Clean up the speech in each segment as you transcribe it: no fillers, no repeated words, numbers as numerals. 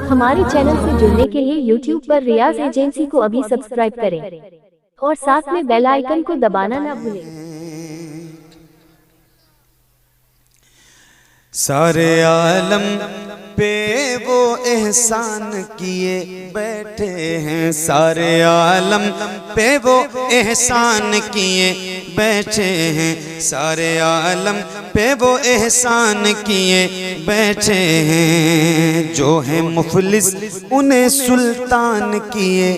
हमारे चैनल से जुड़ने के लिए YouTube पर रियाज एजेंसी को अभी सब्सक्राइब करें और साथ में बेल आइकन को दबाना ना भूलें। सारे आलम पे वो एहसान किए बैठे हैं, सारे आलम पे वो एहसान किए बैठे हैं, सारे आलम पे वो एहसान किए बैठे हैं। जो है मुफलिस उन्हें सुल्तान किए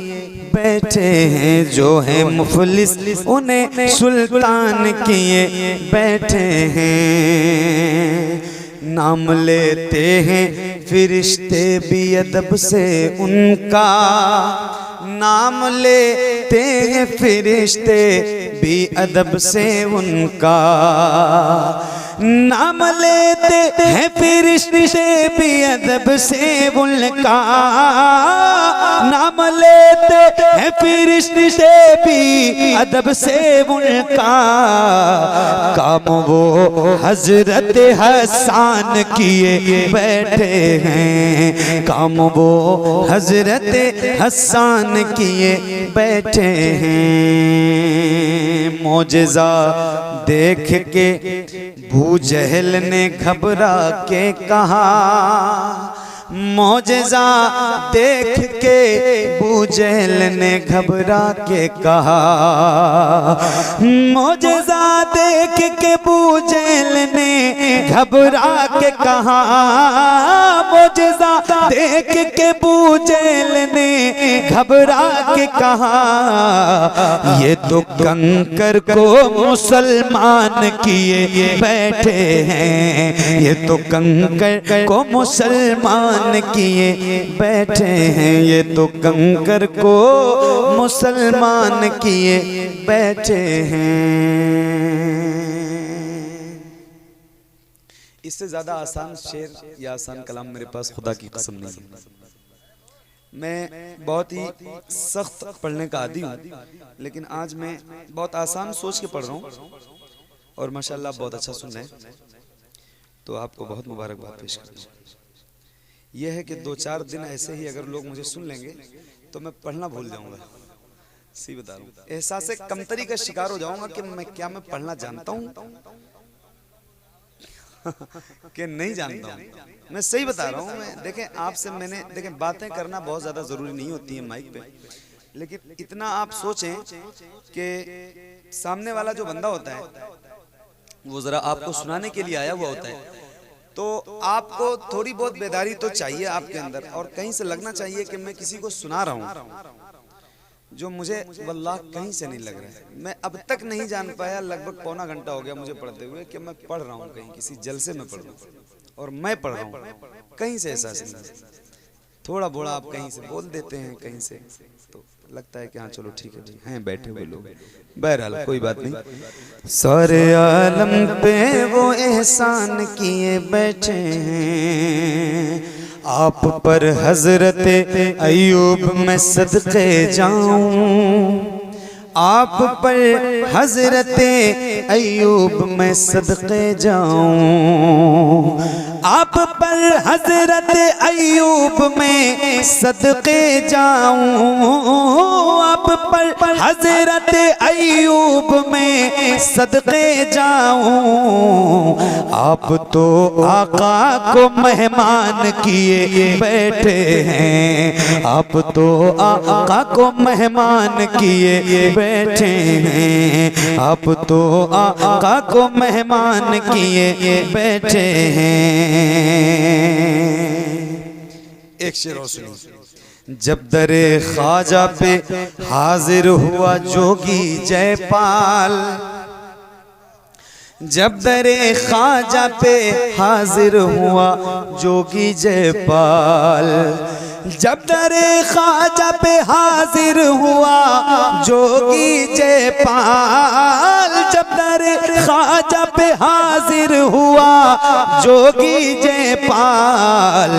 बैठे हैं, जो है मुफलिस उन्हें सुल्तान किए बैठे हैं। नाम लेते हैं फिरिश्ते भी अदब से उनका, नाम लेते हैं फिरिश्ते भी अदब से उनका, नाम लेते हैं फिरिश्ते भी अदब से उनका, नाम लेते हैं फिरिश्ते भी अदब से उनका। काम वो हजरत हसन किए बैठे हैं, काम वो हजरत हसन किए बैठे हैं। मौजज़ा देख के अबू जहल ने घबरा के कहा, मौजज़ा देख के अबू जहल ने घबरा के कहा, मौजज़ा देख के अबू जहल ने घबरा के कहा, मौजज़ा देख के अबू जहल ने घबरा के कहा। ये तो कंकर को मुसलमान किए बैठे हैं, ये तो कंकर को मुसलमान किए बैठे हैं, ये तो कंकर को मुसलमान किए बैठे हैं। इससे ज्यादा आसान शेर या आसान कलाम मेरे पास खुदा की कसम नहीं है। मैं बहुत ही सख्त पढ़ने का आदी हूँ, लेकिन आज मैं बहुत आसान सोच के पढ़ रहा हूँ और माशाल्लाह बहुत अच्छा सुन रहे हैं, तो आपको बहुत मुबारकबाद पेश करता हूँ। यह है कि 2-4 दिन ऐसे ही अगर लोग मुझे सुन लेंगे तो मैं पढ़ना भूल जाऊंगा, सी बता रहा हूँ। एहसास कमतरी का शिकार हो जाऊंगा कि मैं पढ़ना जानता हूँ कि नहीं जानता हूँ। मैं सही बता रहा हूँ। मैं देखें, आपसे मैंने देखें, बातें करना बहुत ज्यादा जरूरी नहीं होती है माइक पे, लेकिन इतना आप सोचें कि सामने वाला जो बंदा होता है वो जरा आपको सुनाने के लिए आया हुआ होता है, तो आपको थोड़ी बहुत बेदारी तो चाहिए आपके अंदर, और कहीं से लगना चाहिए कि मैं किसी को सुना रहा हूँ, जो मुझे वल्लाह कहीं से नहीं लग रहा है। मैं अब तक नहीं जान पाया, लगभग पौना घंटा हो गया मुझे पढ़ते हुए, कि मैं पढ़ रहा हूँ कहीं किसी जलसे में पढ़ रहा हूँ और मैं पढ़ रहा हूँ, कहीं से एहसास नहीं। थोड़ा बोड़ा आप कहीं से बोल देते हैं, कहीं से तो लगता है कि हाँ चलो ठीक है जी, हैं बैठे हुए लोग, बहरहाल कोई बात नहीं। सारे आलम पे वो एहसान किए बैठे हैं, आप पर हजरत अयूब मैं सदके जाऊं, आप पर हजरत अयूब मैं सदके जाऊं, आप पर हजरत अयूब में सदके जाऊं, आप पर हजरत अयूब में सदके जाऊं। आप तो आका को मेहमान किए बैठे हैं, आप तो आका को मेहमान किए बैठे हैं, आप तो आका को मेहमान किए बैठे हैं। एक शेर और सुनिए। जब दरे ख्वाजा पे हाजिर हुआ जोगी जयपाल, जब दरे ख्वाजा पे हाजिर हुआ जोगी जयपाल, जब दरे ख्वाजा पे हाजिर हुआ जोगी जयपाल, जब दरे ख्वाजा पे हाजिर हुआ जोगी जयपाल,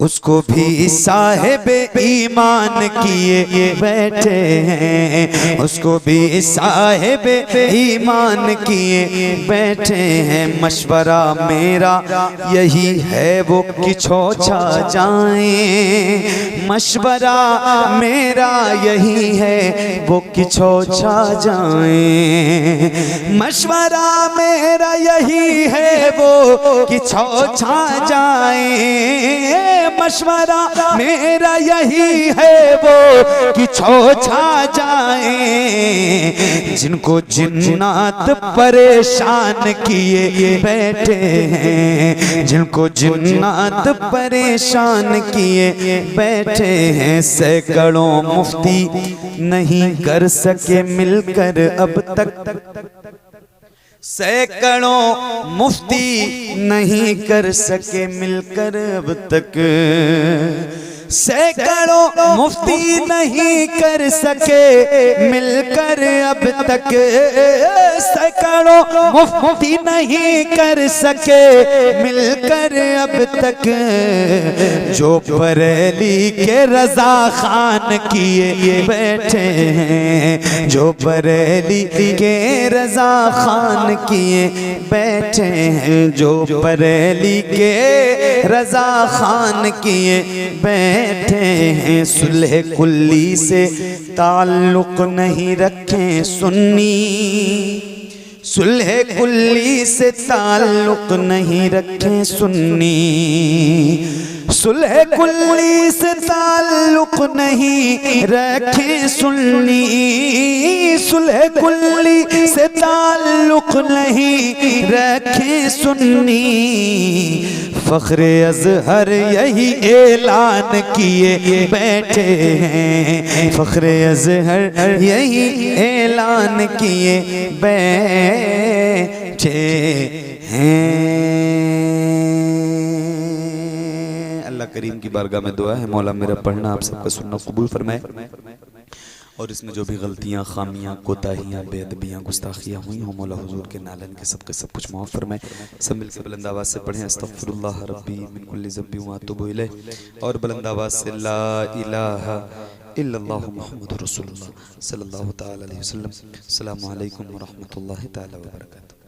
उसको भी साहिब ईमान किए बैठे हैं, उसको भी साहिब ईमान किए बैठे हैं। मशवरा मेरा यही है वो किछो छा जाए, मशवरा मेरा यही है वो किछो छा जाए, मशवरा मेरा यही है वो किछो छा जाए, मशवरा मेरा यही है वो कि छा जाए। जिनको जिन्नात परेशान किए बैठे हैं, जिनको जिन्नात परेशान किए बैठे हैं, सैकड़ों मुफ्ती नहीं कर सके मिलकर अब तक, सैकड़ों मुफ्ती नहीं कर सके मिलकर अब तक, सैकड़ों मुफ्ती नहीं कर सके मिलकर अब तक, सैकड़ों मुफ्ती नहीं कर सके मिलकर अब तक। जो बरेली के रजा खान किए बैठे हैं, जो बरेली के रजा खान किए बैठे हैं, जो बरेली के रजा खान किए बैठे हैं, सुलह कुल्ली से ताल्लुक नहीं रखें सुन्नी, सुलह कुल्ली से ताल्लुक नहीं रखें सुन्नी, सुलह कुल्ली से ताल्लुक नहीं रखें सुन्नी, सुलह कुल्ली से ताल्लुक नहीं रखें सुन्नी। फख्रे अज़हर यही ऐलान किए बैठे हैं, फख्रे अज़हर यही ऐलान किए बैठे हैं। अल्लाह करीम की बारगाह में दुआ है, मौला मेरा पढ़ना आप सबका सुनना कबूल फरमाए, और इसमें जो भी गलतियाँ, खामियाँ, कोताहियाँ, बेअदबियाँ, गुस्ताखियाँ हुई हों, मौला हुजूर के नालन के सदक़े सब कुछ माफ़ फरमाए। सब मिलकर बुलंद आवाज़ से पढ़ें अस्तग़फिरुल्लाह रब्बी मिन कुल्लि ज़ंबि व अतूबु इलैह, और बुलंद आवाज़ से ला इलाहा इल्लल्लाहु मुहम्मदुर रसूलुल्लाह सल्लल्लाहु तआला अलैहि वसल्लम। अस्सलामु अलैकुम व रहमतुल्लाहि तआला व बरकातुहू।